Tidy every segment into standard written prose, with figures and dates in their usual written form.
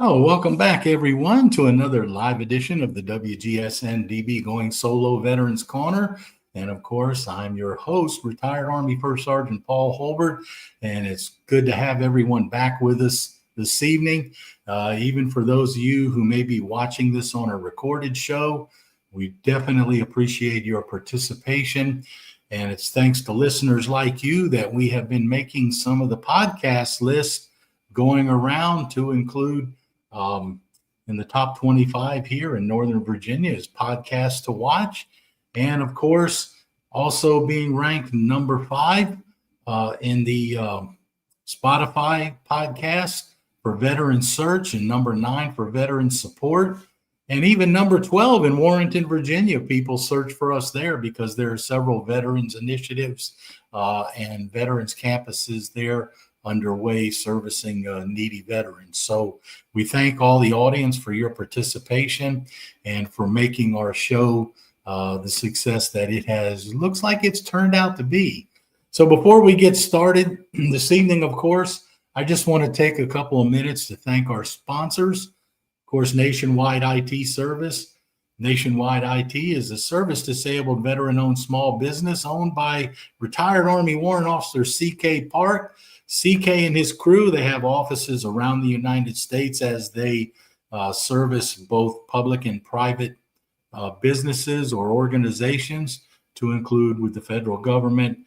Oh, welcome back, everyone, to another live edition of the WGSN-DB Going Solo Veterans Corner. And of course, I'm your host, retired Army First Sergeant Paul Holbert. And it's good to have everyone back with us this evening. Even for those of you who may be watching this on a recorded show, we definitely appreciate your participation. And it's thanks to listeners like you that we have been making some of the podcast lists going around to include in the top 25 here in Northern Virginia is podcasts to watch. And of course, also being ranked number 5 in the Spotify podcast for veteran search, and number 9 for veteran support, and even number 12 in Warrenton, Virginia. People search for us there because there are several veterans initiatives and veterans campuses there underway servicing needy veterans. So we thank all the audience for your participation and for making our show the success that it has. Looks like it's turned out to be. So before we get started this evening, of course, I just want to take a couple of minutes to thank our sponsors. Of course, Nationwide IT Service. Nationwide IT is a service-disabled veteran-owned small business owned by retired Army Warrant Officer C.K. Park. CK and his crew, they have offices around the United States as they service both public and private businesses or organizations, to include with the federal government.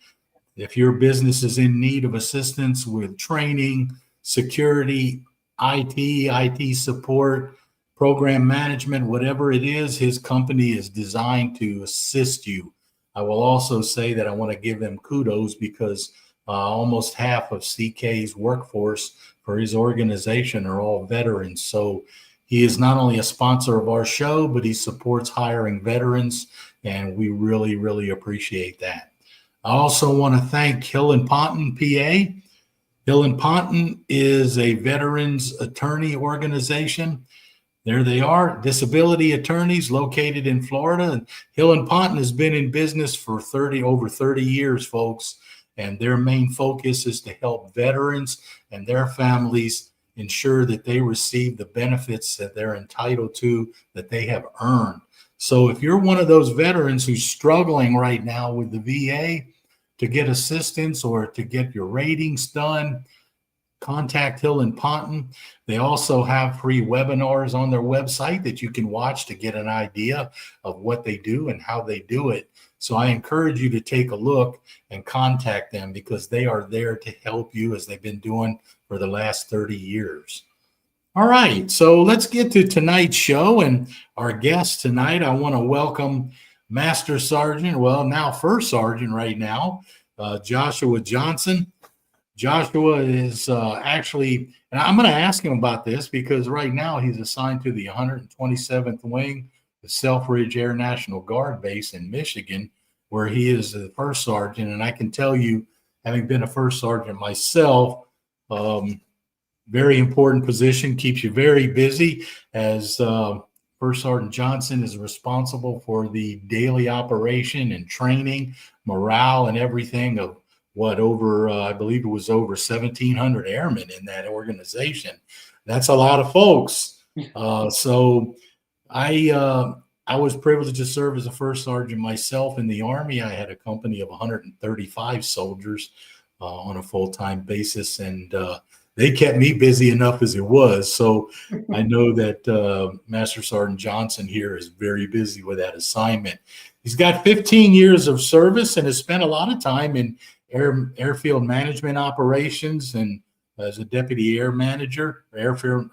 If your business is in need of assistance with training, security, IT support, program management, whatever it is, his company is designed to assist you. I will also say that I want to give them kudos because almost half of CK's workforce for his organization are all veterans. So he is not only a sponsor of our show, but he supports hiring veterans, and we really, really appreciate that. I also want to thank Hill and Ponton, PA. Hill and Ponton is a veterans attorney organization. There they are, disability attorneys located in Florida. And Hill and Ponton has been in business for over 30 years, folks. And their main focus is to help veterans and their families ensure that they receive the benefits that they're entitled to, that they have earned. So if you're one of those veterans who's struggling right now with the VA to get assistance or to get your ratings done, contact Hill and Ponton. They also have free webinars on their website that you can watch to get an idea of what they do and how they do it. So I encourage you to take a look and contact them because they are there to help you, as they've been doing for the last 30 years. All right, so let's get to tonight's show. And our guest tonight, I want to welcome Master Sergeant, well, now First Sergeant right now, Joshua Johnson. Joshua is actually, and I'm going to ask him about this because right now he's assigned to the 127th Wing, the Selfridge Air National Guard Base in Michigan, where he is the first sergeant. And I can tell you, having been a first sergeant myself, very important position, keeps you very busy, as First Sergeant Johnson is responsible for the daily operation and training, morale, and everything of I believe it was over 1,700 airmen in that organization. That's a lot of folks. So I was privileged to serve as a first sergeant myself in the Army. I had a company of 135 soldiers on a full-time basis, and they kept me busy enough as it was. So I know that Master Sergeant Johnson here is very busy with that assignment. He's got 15 years of service and has spent a lot of time in airfield management operations and as a deputy air manager, airfield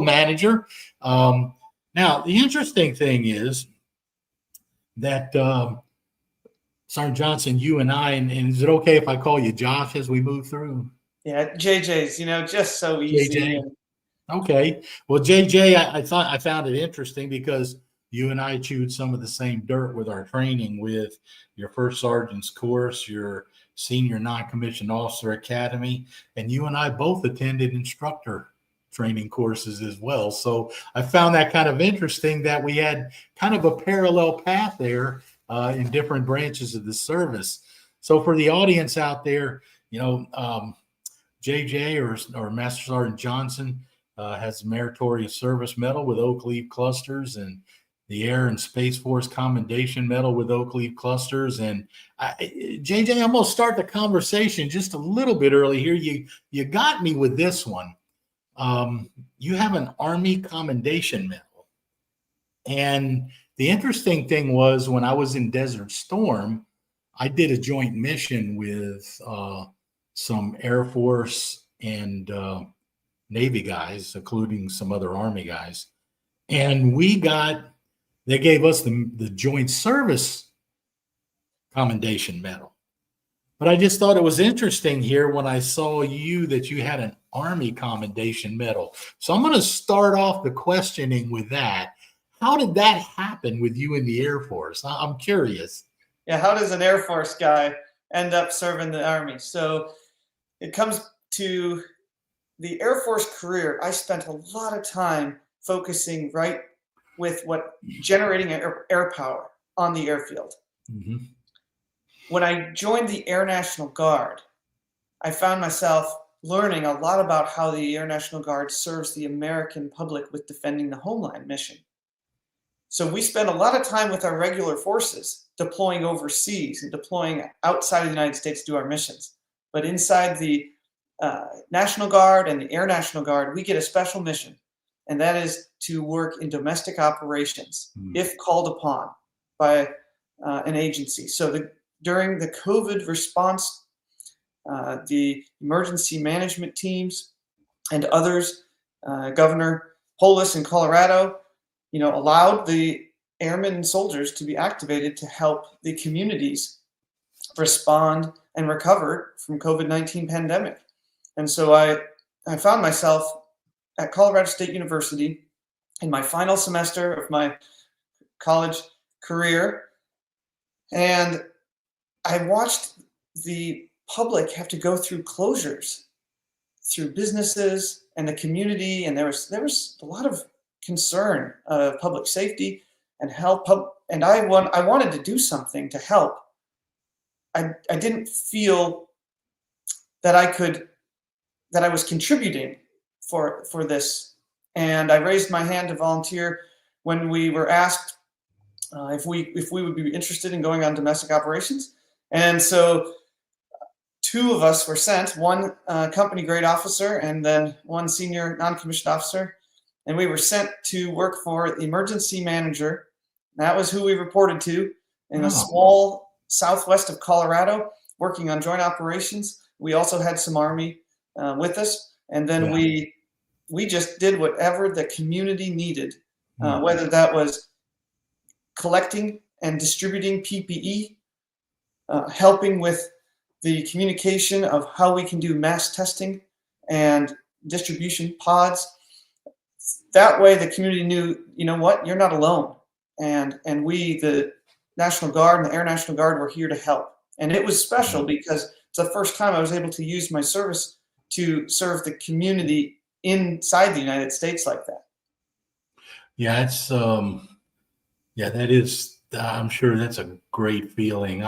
manager. Now, the interesting thing is that Sergeant Johnson, you and I, and is it okay if I call you Josh as we move through? Yeah, JJ's, just so easy. JJ. Okay. Well, JJ, I found it interesting because you and I chewed some of the same dirt with our training with your first sergeant's course, your senior non-commissioned officer academy, and you and I both attended instructor training courses as well. So I found that kind of interesting that we had kind of a parallel path there in different branches of the service. So for the audience out there, JJ or Master Sergeant Johnson has Meritorious Service Medal with Oak Leaf Clusters, and the Air and Space Force Commendation Medal with Oak Leaf Clusters. And JJ, I'm going to start the conversation just a little bit early here. You got me with this one. You have an Army Commendation Medal. And the interesting thing was, when I was in Desert Storm, I did a joint mission with some Air Force and Navy guys, including some other Army guys. And they gave us the Joint Service Commendation Medal. But I just thought it was interesting here when I saw that you had an Army Commendation Medal. So I'm going to start off the questioning with that. How did that happen with you in the Air Force? I'm curious. Yeah, how does an Air Force guy end up serving the Army? So it comes to the Air Force career. I spent a lot of time focusing with generating air power on the airfield. Mm-hmm. When I joined the Air National Guard, I found myself learning a lot about how the Air National Guard serves the American public with defending the homeland mission. So we spend a lot of time with our regular forces deploying overseas and deploying outside of the United States to do our missions. But inside the National Guard and the Air National Guard, we get a special mission, and that is to work in domestic operations if called upon by an agency. So during the COVID response, the emergency management teams and others, Governor Polis in Colorado, allowed the airmen and soldiers to be activated to help the communities respond and recover from COVID-19 pandemic. And so I found myself at Colorado State University in my final semester of my college career, and I watched the public have to go through closures through businesses and the community, and there was a lot of concern of public safety and help, and I wanted to do something to help. I didn't feel that I was contributing for this, and I raised my hand to volunteer when we were asked if we would be interested in going on domestic operations. And so 2 of us were sent, one company grade officer and then one senior non-commissioned officer, and we were sent to work for the emergency manager. That was who we reported to in a small southwest of Colorado, working on joint operations. We also had some Army with us, and then we just did whatever the community needed, whether that was collecting and distributing PPE, helping with the communication of how we can do mass testing and distribution pods. That way the community knew, you know what, you're not alone. And we, the National Guard and the Air National Guard, were here to help. And it was special because it's the first time I was able to use my service to serve the community inside the United States like that. Yeah, it's that is, I'm sure that's a great feeling.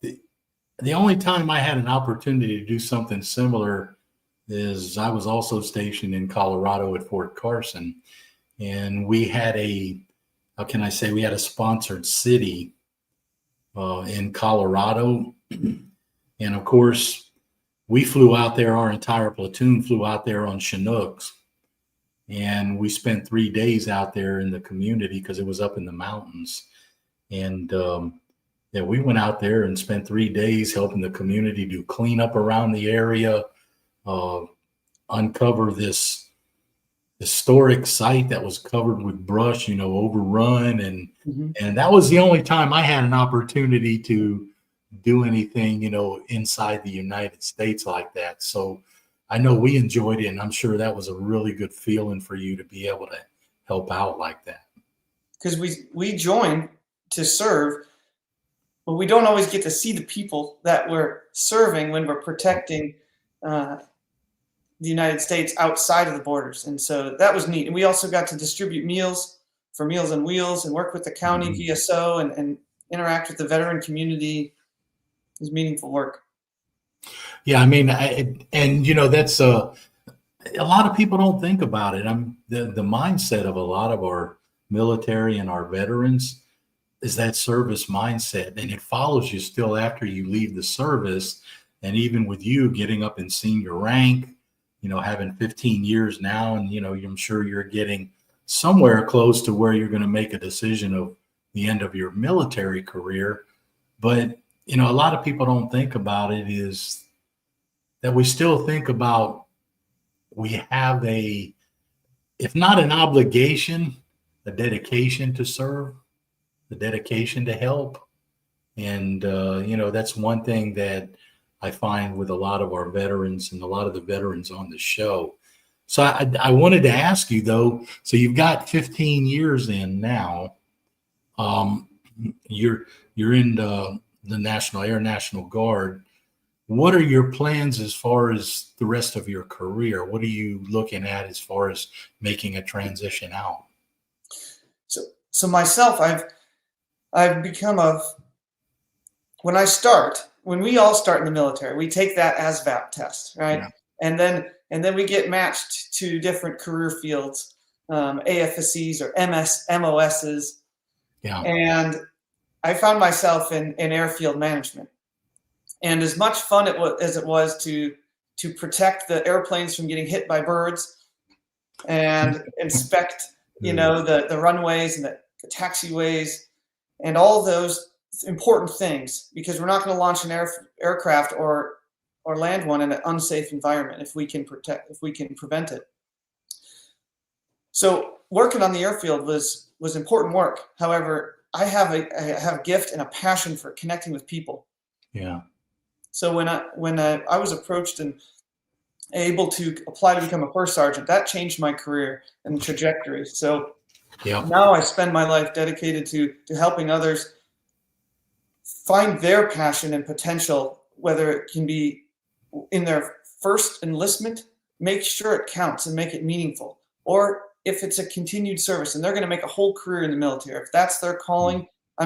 The only time I had an opportunity to do something similar is I was also stationed in Colorado at Fort Carson, and we had we had a sponsored city in Colorado. And of course, we flew out there, our entire platoon flew out there on Chinooks, and we spent 3 days out there in the community because it was up in the mountains. And we went out there and spent 3 days helping the community do cleanup around the area, uncover this historic site that was covered with brush, overrun. And that was the only time I had an opportunity to do anything, inside the United States like that. So I know we enjoyed it, and I'm sure that was a really good feeling for you to be able to help out like that. Because we joined to serve, but we don't always get to see the people that we're serving when we're protecting the United States outside of the borders. And so that was neat. And we also got to distribute meals for Meals on Wheels and work with the county VSO and interact with the veteran community. It was meaningful work. Yeah, I mean, that's a lot of people don't think about it. The mindset of a lot of our military and our veterans is that service mindset, and it follows you still after you leave the service. And even with you getting up in senior rank, having 15 years now, and I'm sure you're getting somewhere close to where you're going to make a decision of the end of your military career. But a lot of people don't think about it, is that we still think about, we have a, if not an obligation, a dedication to serve, the dedication to help. And that's one thing that I find with a lot of our veterans and a lot of the veterans on the show. So I wanted to ask you, though, so you've got 15 years in now. You're in the National Guard. What are your plans as far as the rest of your career? What are you looking at as far as making a transition out? So myself, I've become when we all start in the military, we take that ASVAB test, right? Yeah. And then we get matched to different career fields, AFSCs or MOSs. Yeah. And I found myself in airfield management. And as much fun as it was to protect the airplanes from getting hit by birds and inspect, the runways and the taxiways and all those important things, because we're not going to launch an aircraft or land one in an unsafe environment if we can prevent it. So working on the airfield was important work. However, I have a gift and a passion for connecting with people. Yeah. So when I was approached and able to apply to become a first sergeant, that changed my career and trajectory. So now I spend my life dedicated to helping others find their passion and potential, whether it can be in their first enlistment, make sure it counts and make it meaningful. Or if it's a continued service and they're going to make a whole career in the military, if that's their calling, I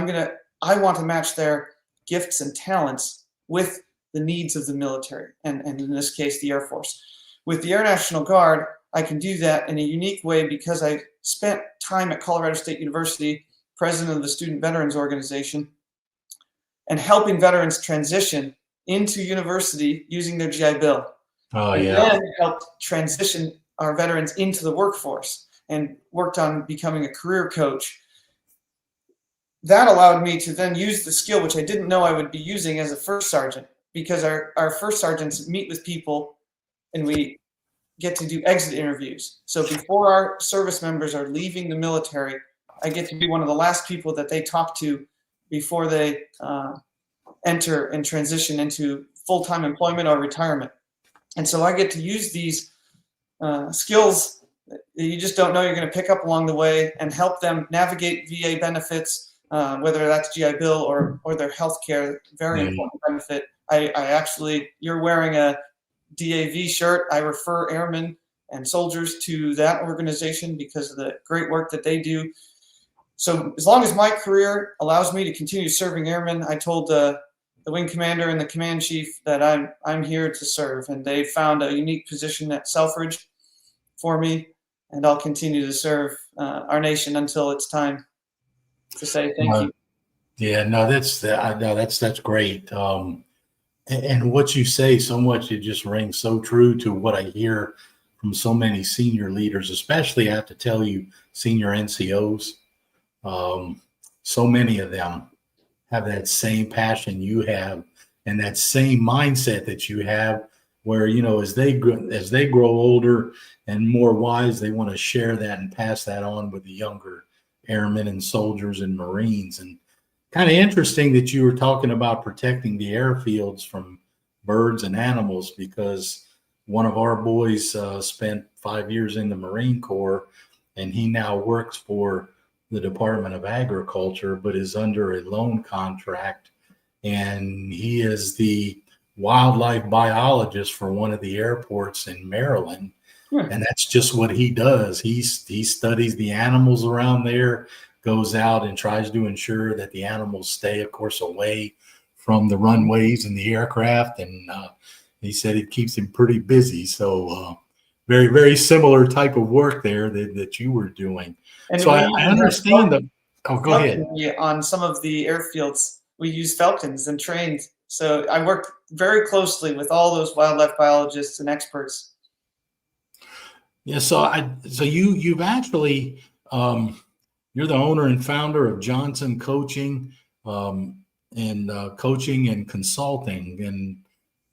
want to match their gifts and talents with the needs of the military, and in this case, the Air Force. With the Air National Guard, I can do that in a unique way because I spent time at Colorado State University, president of the Student Veterans Organization, and helping veterans transition into university using their GI Bill. Oh, and yeah. then helped transition our veterans into the workforce and worked on becoming a career coach. That allowed me to then use the skill, which I didn't know I would be using as a first sergeant, because our first sergeants meet with people and we get to do exit interviews. So before our service members are leaving the military, I get to be one of the last people that they talk to before they enter and transition into full-time employment or retirement. And so I get to use these skills that you just don't know you're going to pick up along the way and help them navigate VA benefits, whether that's GI Bill or their health care, very important benefit. I actually, you're wearing a DAV shirt. I refer airmen and soldiers to that organization because of the great work that they do. So as long as my career allows me to continue serving airmen, I told the wing commander and the command chief that I'm here to serve, and they found a unique position at Selfridge for me, and I'll continue to serve our nation until it's time to say thank you. Yeah, no, that's great. And what you say so much, it just rings so true to what I hear from so many senior leaders, especially I have to tell you, senior NCOs. So many of them have that same passion you have and that same mindset that you have, where, as they grow older and more wise, they want to share that and pass that on with the younger airmen and soldiers and Marines. And kind of interesting that you were talking about protecting the airfields from birds and animals, because one of our boys spent 5 years in the Marine Corps, and he now works for the Department of Agriculture, but is under a loan contract. And he is the wildlife biologist for one of the airports in Maryland. And that's just what he does. He studies the animals around there, goes out and tries to ensure that the animals stay, of course, away from the runways and the aircraft. And he said it keeps him pretty busy. So very, very similar type of work there that you were doing. And So we I even have understand the. Oh, go ahead. falconry on some of the airfields. We use falcons and trained. So I worked very closely with all those wildlife biologists and experts. Yeah. So you've actually you're the owner and founder of Johnson Coaching, and coaching and consulting, and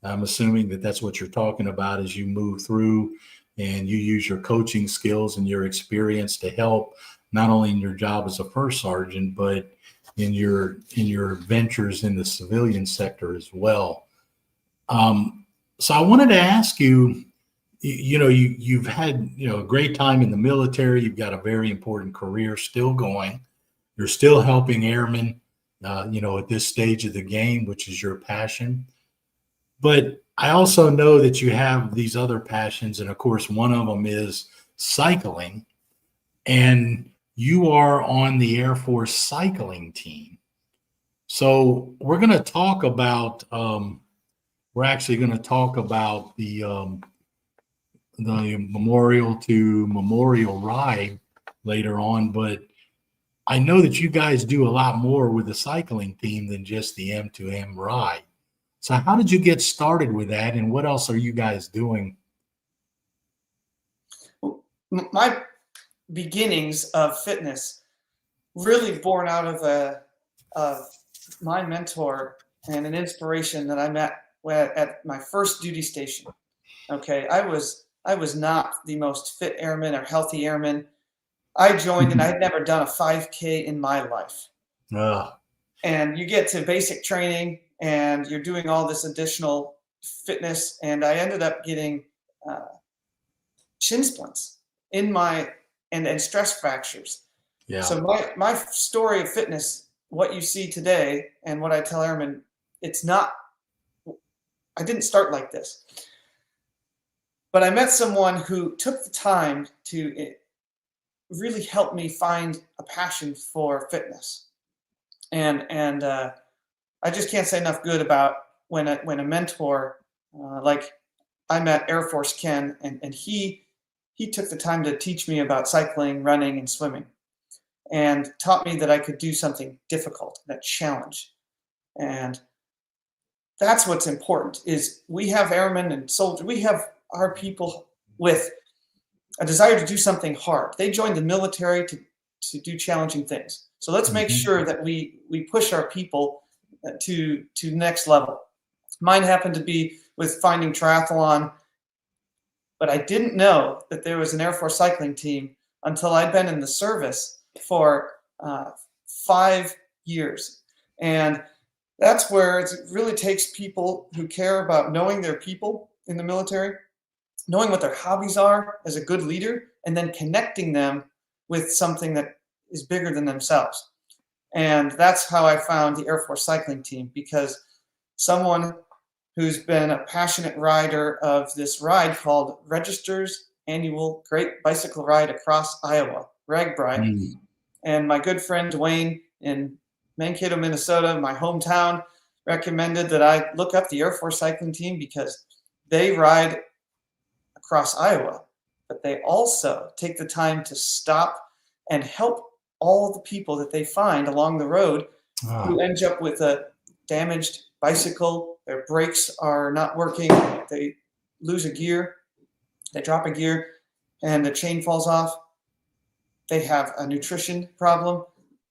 I'm assuming that that's what you're talking about as you move through and you use your coaching skills and your experience to help not only in your job as a first sergeant, but in your ventures in the civilian sector as well. So I wanted to ask you, you've had, a great time in the military. You've got a very important career still going. You're still helping airmen, at this stage of the game, which is your passion. But I also know that you have these other passions. And of course, one of them is cycling. And you are on the Air Force cycling team. So we're actually going to talk about the Memorial to Memorial ride later on, but I know that you guys do a lot more with the cycling team than just the M2M ride. So how did you get started with that, and what else are you guys doing? My beginnings of fitness really born out of my mentor and an inspiration that I met at my first duty station. Okay, I was not the most fit airman or healthy airman. I joined and I had never done a 5K in my life. And you get to basic training and you're doing all this additional fitness, and I ended up getting shin splints and stress fractures. Yeah. So my story of fitness, what you see today and what I tell airmen, I didn't start like this. But I met someone who took the time to really help me find a passion for fitness. And I just can't say enough good about when a mentor, like I met Air Force Ken, and he took the time to teach me about cycling, running, and swimming, and taught me that I could do something difficult, that challenge. And that's what's important, is we have airmen and soldiers, we have our people with a desire to do something hard. They joined the military to do challenging things. So let's make sure that we push our people to next level. Mine happened to be with finding triathlon, but I didn't know that there was an Air Force cycling team until I'd been in the service for 5 years. And that's where it really takes people who care about knowing their people in the military, knowing what their hobbies are as a good leader, and then connecting them with something that is bigger than themselves. And that's how I found the Air Force cycling team, because someone who's been a passionate rider of this ride called Register's Annual Great Bicycle Ride Across Iowa, RAGBRAI, and my good friend Dwayne in Mankato, Minnesota, my hometown, recommended that I look up the Air Force cycling team because they ride across Iowa, but they also take the time to stop and help all the people that they find along the road who end up with a damaged bicycle, their brakes are not working, they lose a gear, they drop a gear, and the chain falls off, they have a nutrition problem.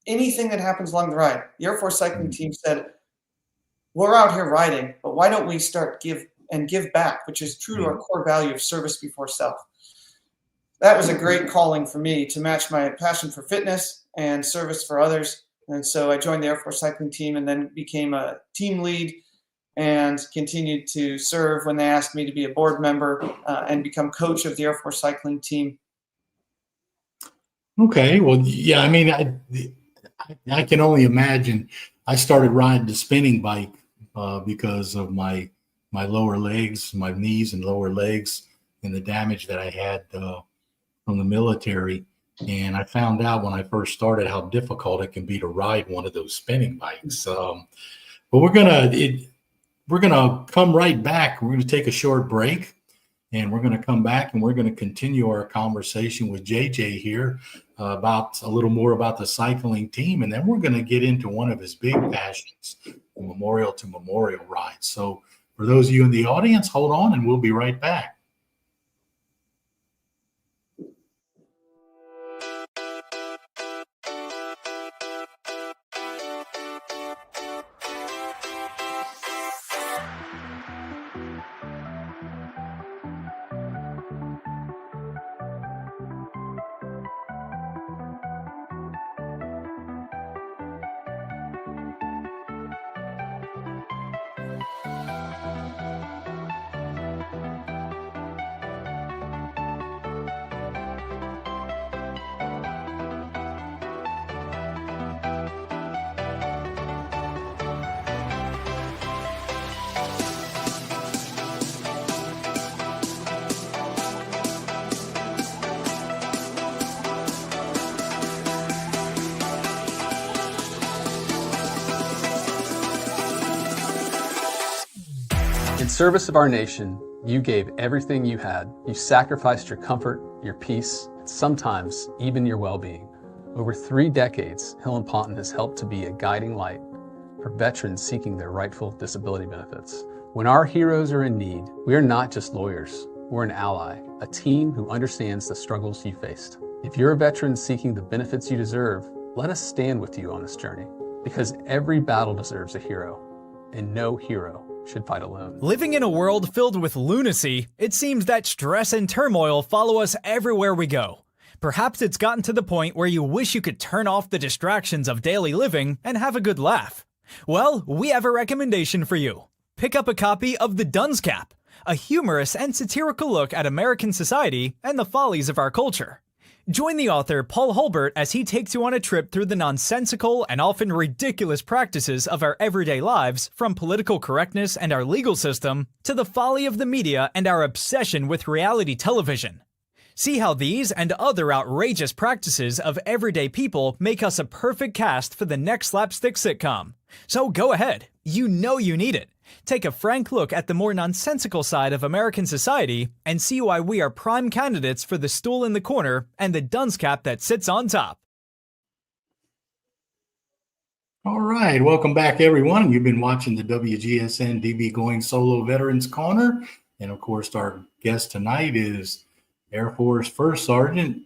Anything that happens along the ride, the Air Force cycling team said, we're out here riding, but why don't we start give back, which is true to our core value of service before self. That was a great calling for me to match my passion for fitness and service for others. And so I joined the Air Force cycling team and then became a team lead and continued to serve when they asked me to be a board member and become coach of the Air Force cycling team. Okay. Well, yeah, I mean, I can only imagine. I started riding the spinning bike because of my lower legs, my knees and lower legs, and the damage that I had from the military. And I found out when I first started how difficult it can be to ride one of those spinning bikes. But we're gonna come right back. We're gonna take a short break, And we're going to come back and we're going to continue our conversation with JJ here about a little more about the cycling team. And then we're going to get into one of his big passions, the Memorial to Memorial ride. So for those of you in the audience, hold on and we'll be right back. In service of our nation, you gave everything you had. You sacrificed your comfort, your peace, and sometimes even your well-being. Over 3 decades, Hill and Ponton has helped to be a guiding light for veterans seeking their rightful disability benefits. When our heroes are in need, we are not just lawyers, we're an ally, a team who understands the struggles you faced. If you're a veteran seeking the benefits you deserve, let us stand with you on this journey, because every battle deserves a hero, and no hero should fight alone. Living in a world filled with lunacy, it seems that stress and turmoil follow us everywhere we go. Perhaps it's gotten to the point where you wish you could turn off the distractions of daily living and have a good laugh. Well, we have a recommendation for you. Pick up a copy of The Dunce Cap, a humorous and satirical look at American society and the follies of our culture. Join the author Paul Holbert as he takes you on a trip through the nonsensical and often ridiculous practices of our everyday lives, from political correctness and our legal system to the folly of the media and our obsession with reality television. See how these and other outrageous practices of everyday people make us a perfect cast for the next slapstick sitcom. So go ahead, you know you need it. Take a frank look at the more nonsensical side of American society and see why we are prime candidates for the stool in the corner and the dunce cap that sits on top. All right, welcome back, everyone. You've been watching the WGSN-DB Going Solo Veterans Corner. And of course, our guest tonight is Air Force First Sergeant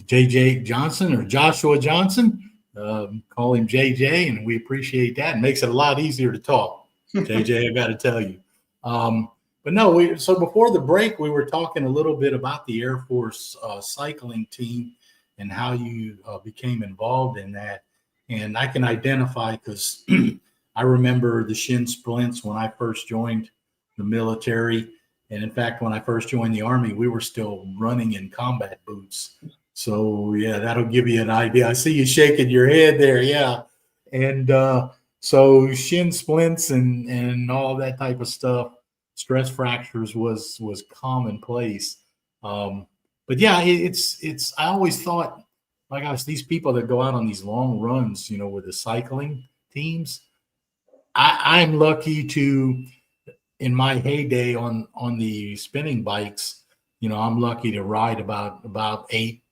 JJ Johnson, or Joshua Johnson. Call him JJ, and we appreciate that. It makes it a lot easier to talk. JJ, I got to tell you. But no, so before the break, we were talking a little bit about the Air Force cycling team and how you became involved in that. And I can identify because I remember the shin splints when I first joined the military. And in fact, when I first joined the Army, we were still running in combat boots. So yeah, that'll give you an idea. I see you shaking your head there. Yeah. And so shin splints and all that type of stuff, stress fractures was commonplace. But yeah, it's I always thought, my gosh, these people that go out on these long runs, with the cycling teams, I'm lucky to, in my heyday on the spinning bikes, I'm lucky to ride about 8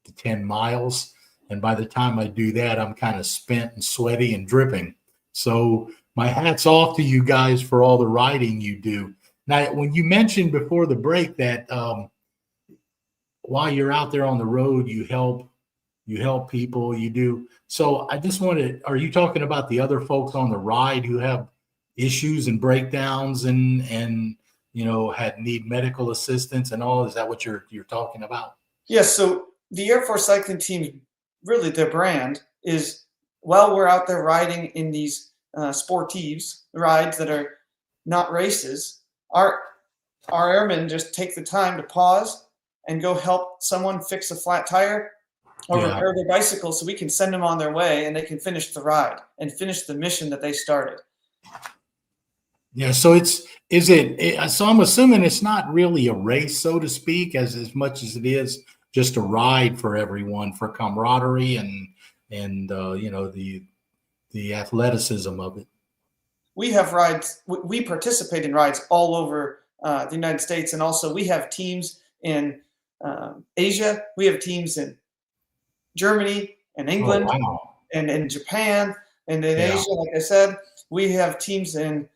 to 10 miles. And by the time I do that, I'm kind of spent and sweaty and dripping. So my hat's off to you guys for all the riding you do. Now, when you mentioned before the break that while you're out there on the road, you help people, you do. So I just wanted, are you talking about the other folks on the ride who have issues and breakdowns and need medical assistance and all? Is that what you're talking about? Yes. So the Air Force cycling team, really their brand is, while we're out there riding in these sportives, rides that are not races, our airmen just take the time to pause and go help someone fix a flat tire or repair their bicycle, so we can send them on their way and they can finish the ride and finish the mission that they started. Yeah. So so I'm assuming it's not really a race, so to speak, as much as it is just a ride for everyone, for camaraderie and the athleticism of it. We have rides. We participate in rides all over the United States. And also we have teams in Asia. We have teams in Germany and England and in Japan and in Asia. Like I said, we have teams in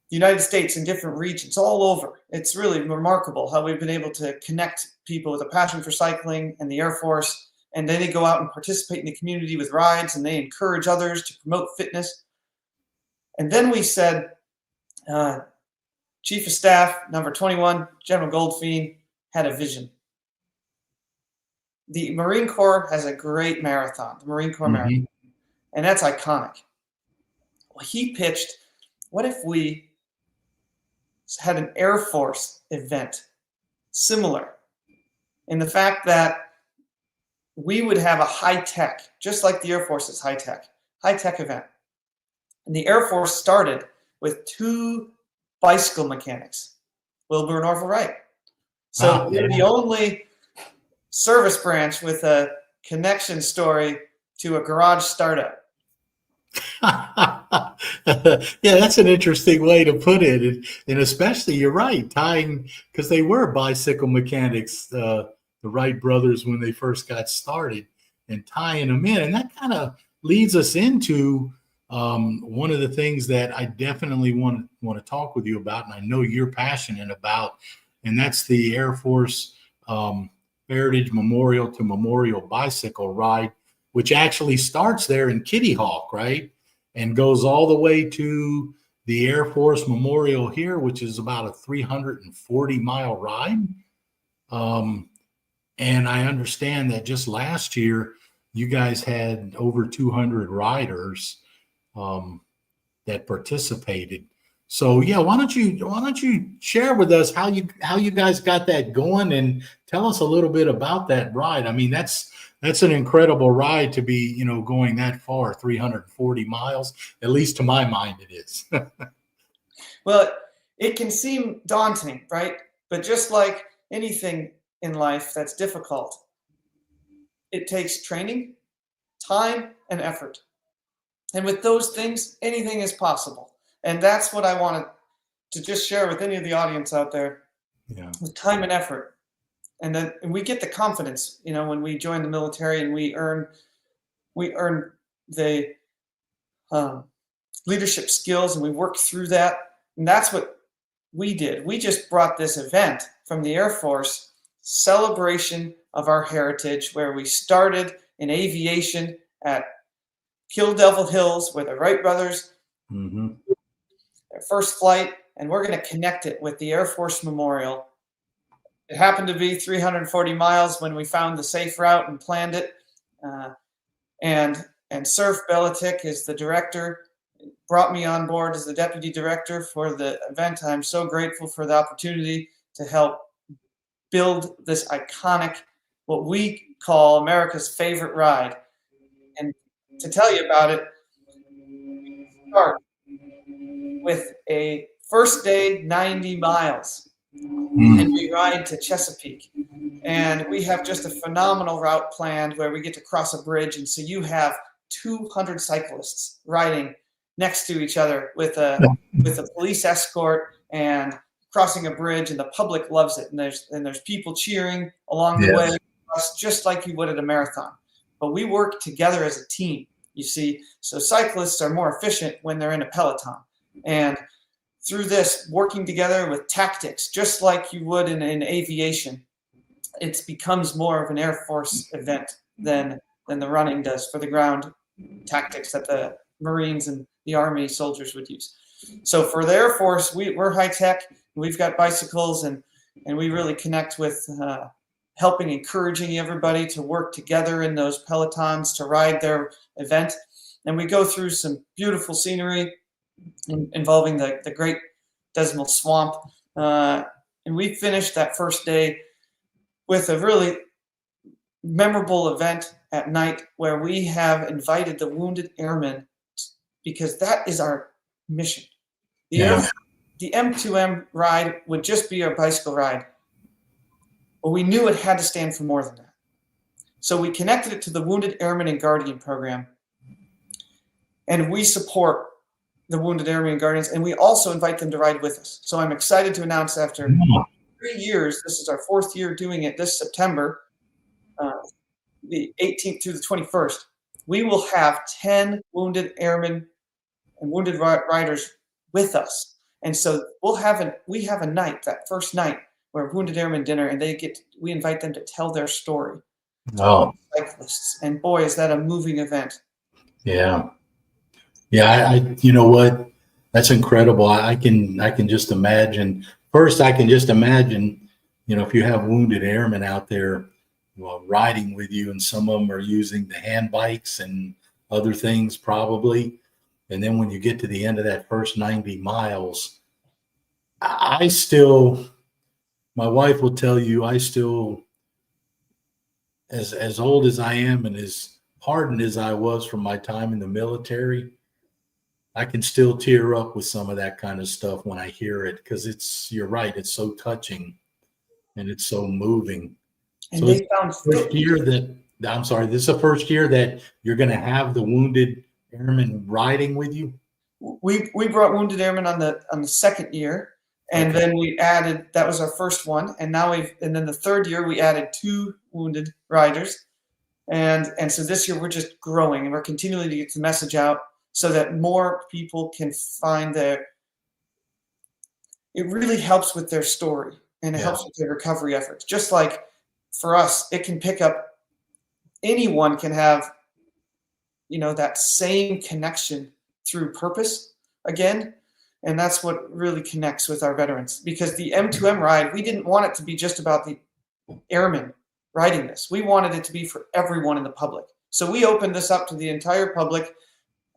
the United States in different regions all over. It's really remarkable how we've been able to connect people with a passion for cycling and the Air Force. And then they go out and participate in the community with rides, and they encourage others to promote fitness. And then we said, Chief of Staff, number 21, General Goldfein, had a vision. The Marine Corps has a great marathon, the Marine Corps Marathon, and that's iconic. Well, he pitched, what if we had an Air Force event similar in the fact that we would have a high-tech, just like the Air Force is high-tech event. And the Air Force started with 2 bicycle mechanics, Wilbur and Orville Wright. So we're the only service branch with a connection story to a garage startup. Yeah, that's an interesting way to put it. And especially, you're right, tying, because they were bicycle mechanics, the Wright brothers, when they first got started, and tying them in. And that kind of leads us into one of the things that I definitely want to talk with you about, and I know you're passionate about, and that's the Air Force Heritage Memorial to Memorial Bicycle Ride, which actually starts there in Kitty Hawk, right? And goes all the way to the Air Force Memorial here, which is about a 340-mile ride. And I understand that just last year, you guys had over 200 riders that participated. So yeah, why don't you share with us how you guys got that going, and tell us a little bit about that ride. I mean, that's an incredible ride to be, going that far, 340 miles, at least to my mind it is. Well, it can seem daunting, right? But just like anything in life that's difficult, it takes training, time, and effort. And with those things, anything is possible. And that's what I wanted to just share with any of the audience out there. Yeah. With time and effort. And we get the confidence, when we join the military, and we earn the leadership skills, and we work through that. And that's what we did. We just brought this event from the Air Force, celebration of our heritage, where we started in aviation at Kill Devil Hills, where the Wright brothers, their first flight, and we're going to connect it with the Air Force Memorial. It happened to be 340 miles when we found the safe route and planned it. And Surf Belichick is the director, brought me on board as the deputy director for the event. I'm so grateful for the opportunity to help build this iconic, what we call America's favorite ride. And to tell you about it, we start with a first day 90 miles. And we ride to Chesapeake, and we have just a phenomenal route planned where we get to cross a bridge. And so you have 200 cyclists riding next to each other with a police escort and crossing a bridge, and the public loves it. And there's people cheering along the way, just like you would at a marathon. But we work together as a team, you see. So cyclists are more efficient when they're in a peloton. And through this, working together with tactics, just like you would in aviation, it becomes more of an Air Force event than the running does for the ground tactics that the Marines and the Army soldiers would use. So for the Air Force, we're high tech. We've got bicycles, and we really connect with encouraging everybody to work together in those pelotons to ride their event. And we go through some beautiful scenery involving the Great Decimal Swamp. And we finished that first day with a really memorable event at night where we have invited the wounded airmen, because that is our mission. The M2M ride would just be our bicycle ride, but we knew it had to stand for more than that. So we connected it to the Wounded Airmen and Guardian program, and we support the Wounded Airmen and Guardians, and we also invite them to ride with us. So I'm excited to announce after 3 years, this is our 4th year doing it this September, the 18th through the 21st, we will have 10 wounded airmen and wounded riders with us. And so we have a night, that first night, where Wounded Airmen dinner, and we invite them to tell their story. Oh, Cyclists, and boy, is that a moving event. yeah. Yeah, you know what? That's incredible. I can just imagine. First, I can just imagine, if you have wounded airmen out there, riding with you, and some of them are using the hand bikes and other things probably. And then when you get to the end of that first 90 miles, my wife will tell you, I still, as old as I am and as hardened as I was from my time in the military, I can still tear up with some of that kind of stuff when I hear it, because you're right, it's so touching and it's so moving. And So they found this is the first year that you're going to have the Wounded Airmen riding with you. We brought Wounded Airmen on the second year, and then we added, that was our first one, and then the third year we added 2 wounded riders, and so this year we're just growing, and we're continuing to get the message out so that more people can find it really helps with their story, and it helps with their recovery efforts. Just like for us, it can pick up, anyone can have, that same connection through purpose again. And that's what really connects with our veterans, because the M2M ride, we didn't want it to be just about the airmen riding this. We wanted it to be for everyone in the public. So we opened this up to the entire public,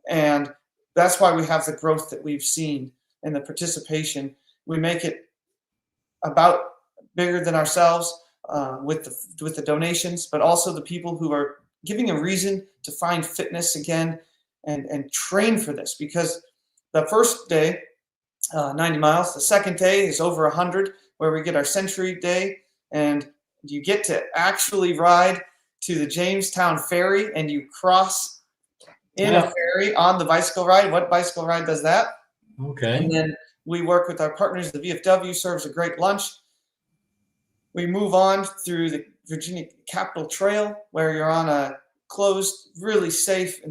and that's why we have the growth that we've seen and the participation. We make it about bigger than ourselves with the donations, but also the people who are giving a reason to find fitness again and train for this. Because the first day, 90 miles, the second day is over 100, where we get our century day, and you get to actually ride to the Jamestown ferry, and you cross in a ferry on the bicycle ride. What bicycle ride does that? Okay. And then we work with our partners. The VFW serves a great lunch. We move on through the Virginia Capitol Trail, where you're on a closed, really safe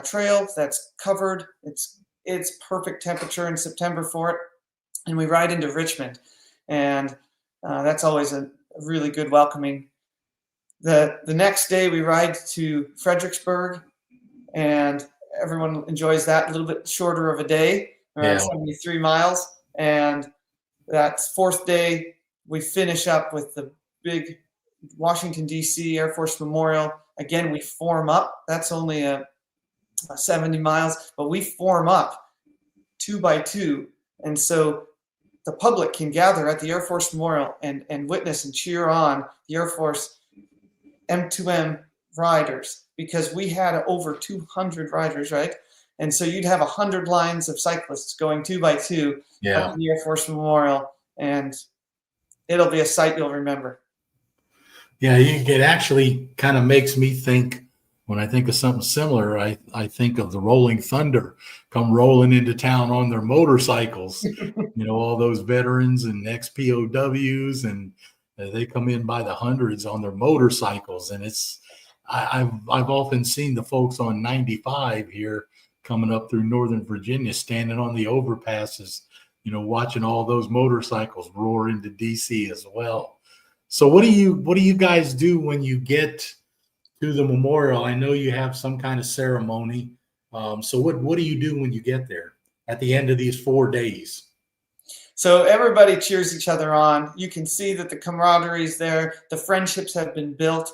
trail that's covered. It's perfect temperature in September for it. And we ride into Richmond, and that's always a really good welcoming. The next day we ride to Fredericksburg, and everyone enjoys that. A little bit shorter of a day, around 73 miles. And that 4th day, we finish up with the big Washington, D.C. Air Force Memorial. Again, we form up. That's only 70 miles, but we form up 2 by 2. And so the public can gather at the Air Force Memorial and witness and cheer on the Air Force M2M riders, because we had over 200 riders, right? And so you'd have 100 lines of cyclists going 2 by 2 up to the Air Force Memorial, and it'll be a sight you'll remember. Yeah, it actually kind of makes me think, when I think of something similar, I think of the Rolling Thunder come rolling into town on their motorcycles. All those veterans and ex-POWs, and they come in by the hundreds on their motorcycles. And I've often seen the folks on 95 here coming up through Northern Virginia, standing on the overpasses, watching all those motorcycles roar into DC as well. So what do you guys do when you get to the memorial? I know you have some kind of ceremony. So what do you do when you get there at the end of these 4 days? So everybody cheers each other on. You can see that the camaraderie is there. The friendships have been built.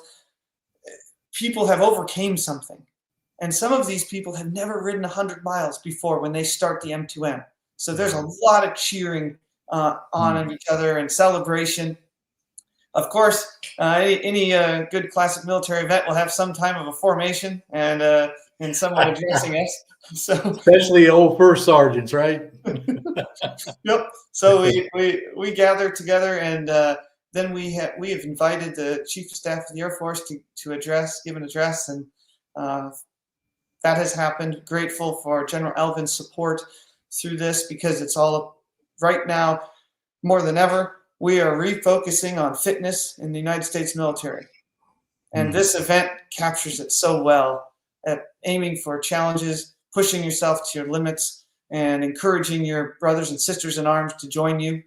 People have overcame something. And some of these people have never ridden 100 miles before when they start the M2M. So there's a lot of cheering on each other and celebration. Of course, any good classic military event will have some time of a formation and someone addressing us. So, especially old first sergeants, right? Yep. So we gather together, and then we have invited the Chief of Staff of the Air Force to give an address, and that has happened. Grateful for General Elvin's support through this, because it's all right now, more than ever, we are refocusing on fitness in the United States military. And this event captures it so well, at aiming for challenges, pushing yourself to your limits, and encouraging your brothers and sisters in arms to join you.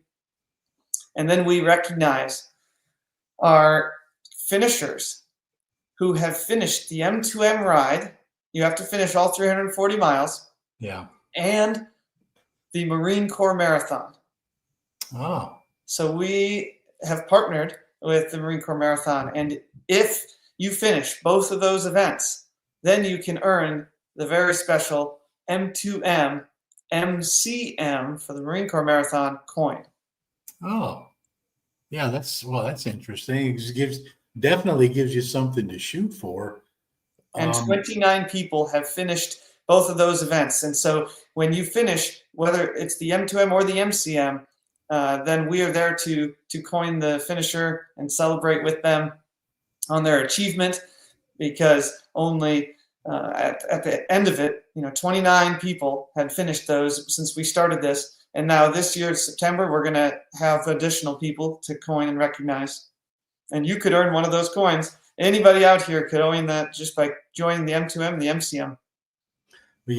And then we recognize our finishers who have finished the M2M ride. You have to finish all 340 miles. Yeah. And the Marine Corps Marathon. Oh. So we have partnered with the Marine Corps Marathon. And if you finish both of those events, then you can earn the very special M2M MCM for the Marine Corps Marathon coin. Oh. Yeah, that's interesting. It definitely gives you something to shoot for. And 29 people have finished both of those events. And so when you finish, whether it's the M2M or the MCM, then we are there to coin the finisher and celebrate with them on their achievement, because only at the end of it, 29 people had finished those since we started this. And now this year, September, we're going to have additional people to coin and recognize. And you could earn one of those coins. Anybody out here could earn that just by joining the M2M and the MCM. But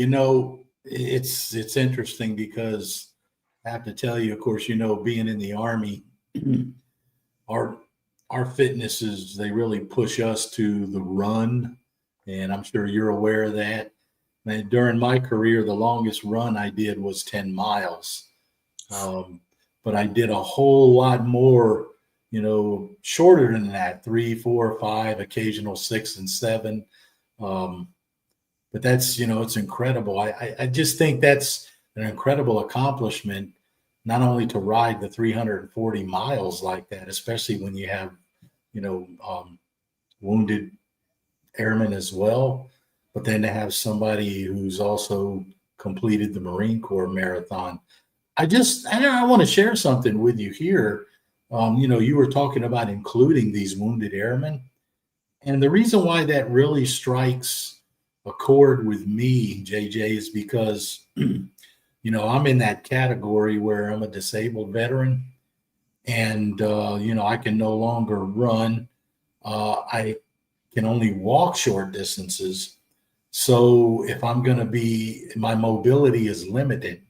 it's interesting, because I have to tell you, of course, being in the Army, our fitnesses, they really push us to the run. And I'm sure you're aware of that. And during my career, the longest run I did was 10 miles. But I did a whole lot more, shorter than that, 3, 4, 5, occasional 6 and 7. But that's, it's incredible. I just think that's an incredible accomplishment, not only to ride the 340 miles like that, especially when you have, wounded airmen as well, but then to have somebody who's also completed the Marine Corps Marathon. I want to share something with you here. You were talking about including these wounded airmen. And the reason why that really strikes a chord with me, JJ, is because, I'm in that category where I'm a disabled veteran, and, I can no longer run. I can only walk short distances. So if I'm going to my mobility is limited.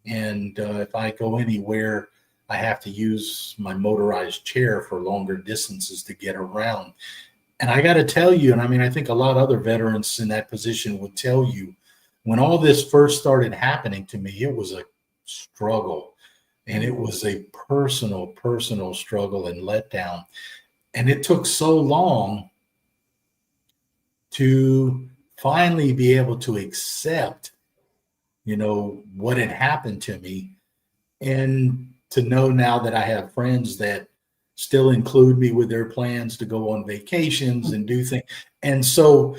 And if I go anywhere, I have to use my motorized chair for longer distances to get around. And I got to tell you, and I think a lot of other veterans in that position would tell you, when all this first started happening to me, it was a struggle. And it was a personal struggle and letdown. And it took so long to finally be able to accept, what had happened to me, and to know now that I have friends that still include me with their plans to go on vacations and do things. And so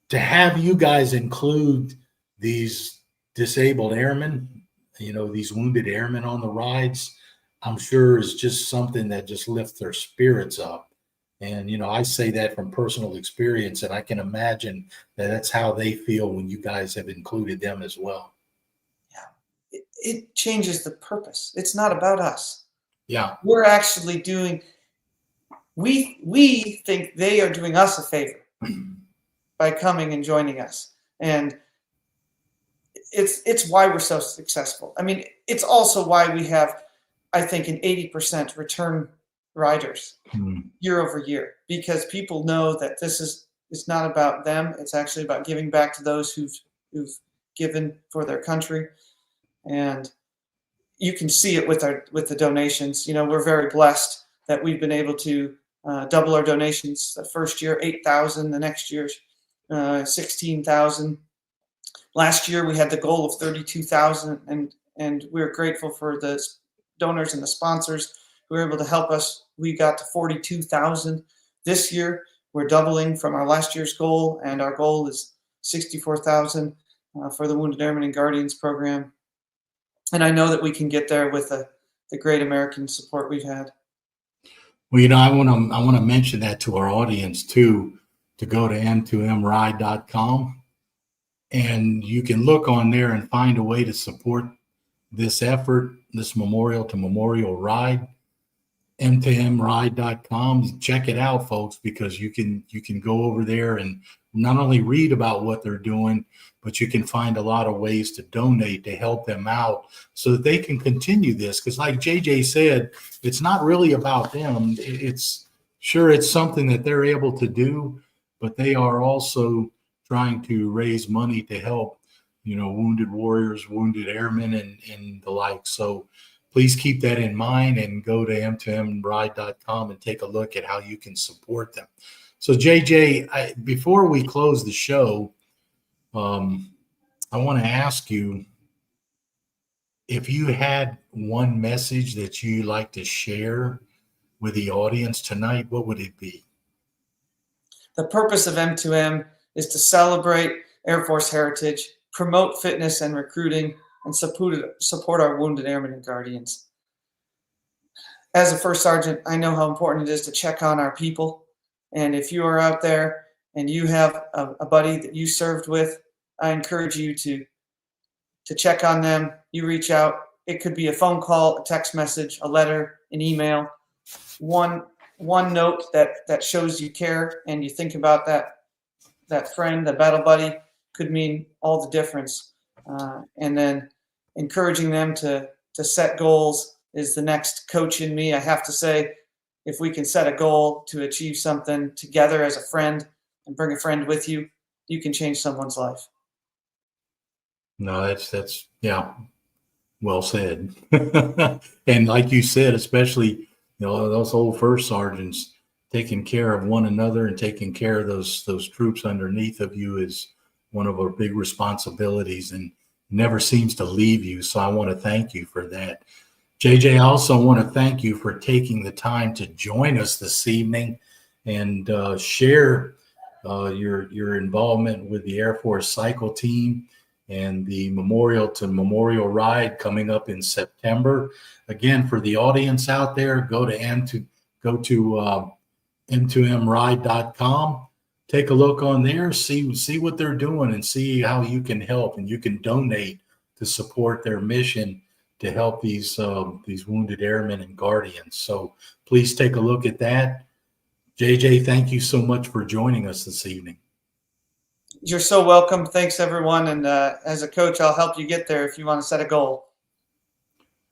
to have you guys include these disabled airmen, these wounded airmen on the rides, I'm sure is just something that just lifts their spirits up. And, I say that from personal experience, and I can imagine that that's how they feel when you guys have included them as well. Yeah. It changes the purpose. It's not about us. Yeah. We're actually we think they are doing us a favor by coming and joining us. And it's why we're so successful. It's also why we have, I think, an 80% return riders year over year, because people know that this is not about them. It's actually about giving back to those who've given for their country. And you can see it with the donations. We're very blessed that we've been able to double our donations. The first year, 8,000. The next year, 16,000. Last year, we had the goal of 32,000, and we're grateful for the donors and the sponsors who were able to help us. We got to 42,000 this year. We're doubling from our last year's goal, and our goal is 64,000 for the Wounded Airmen and Guardians program. And I know that we can get there with the great American support we've had. Well, I want to mention that to our audience too, to go to m2mride.com And you can look on there and find a way to support this effort, this Memorial to Memorial Ride, m2mride.com. Check it out, folks, because you can go over there and not only read about what they're doing, but you can find a lot of ways to donate to help them out so that they can continue this. Because like JJ said, it's not really about them. It's something that they're able to do, but they are also trying to raise money to help, wounded warriors, wounded airmen, and the like. So please keep that in mind and go to m2mride.com and take a look at how you can support them. So JJ, before we close the show, I want to ask you if you had one message that you'd like to share with the audience tonight, what would it be? The purpose of M2M is to celebrate Air Force heritage, promote fitness and recruiting, and support our wounded airmen and guardians. As a first sergeant, I know how important it is to check on our people. And if you are out there and you have a buddy that you served with, I encourage you to check on them. You reach out. It could be a phone call, a text message, a letter, an email. One note that shows you care and you think about that friend, the battle buddy, could mean all the difference. And then encouraging them to set goals is the next coach in me. I have to say, if we can set a goal to achieve something together as a friend and bring a friend with you, you can change someone's life. No, that's well said. And like you said, especially, those old first sergeants taking care of one another and taking care of those troops underneath of you is one of our big responsibilities and never seems to leave you. So I want to thank you for that. JJ, I also want to thank you for taking the time to join us this evening and share your involvement with the Air Force Cycle Team and the Memorial to Memorial Ride coming up in September. Again, for the audience out there, go to m2mride.com. Take a look on there, see what they're doing, and see how you can help, and you can donate to support their mission to help these wounded airmen and guardians. So please take a look at that. JJ, thank you so much for joining us this evening. You're so welcome. Thanks, everyone. And as a coach, I'll help you get there if you want to set a goal.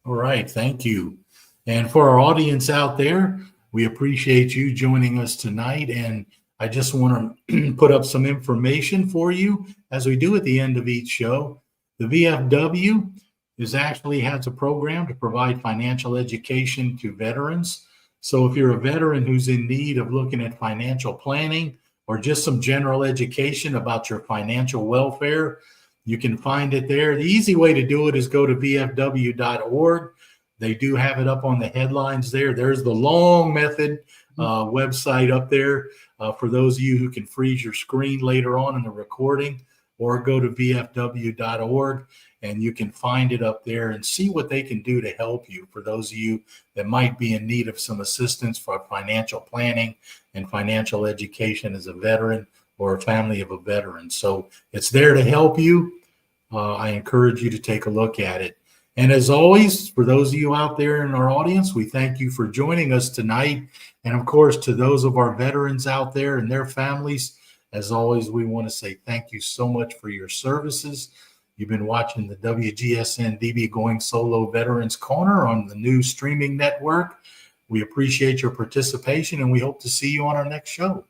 All right. Thank you. And for our audience out there, we appreciate you joining us tonight. And I just want to put up some information for you, as we do at the end of each show. The VFW has a program to provide financial education to veterans. So if you're a veteran who's in need of looking at financial planning or just some general education about your financial welfare, you can find it there. The easy way to do it is go to vfw.org. They do have it up on the headlines there. There's the long method website up there for those of you who can freeze your screen later on in the recording, or go to vfw.org and you can find it up there and see what they can do to help you, for those of you that might be in need of some assistance for financial planning and financial education as a veteran or a family of a veteran. So it's there to help you. I encourage you to take a look at it. And as always, for those of you out there in our audience, we thank you for joining us tonight. And of course, to those of our veterans out there and their families, as always, we want to say thank you so much for your services. You've been watching the WGSN-DB Going Solo Veterans Corner on the new streaming network. We appreciate your participation, and we hope to see you on our next show.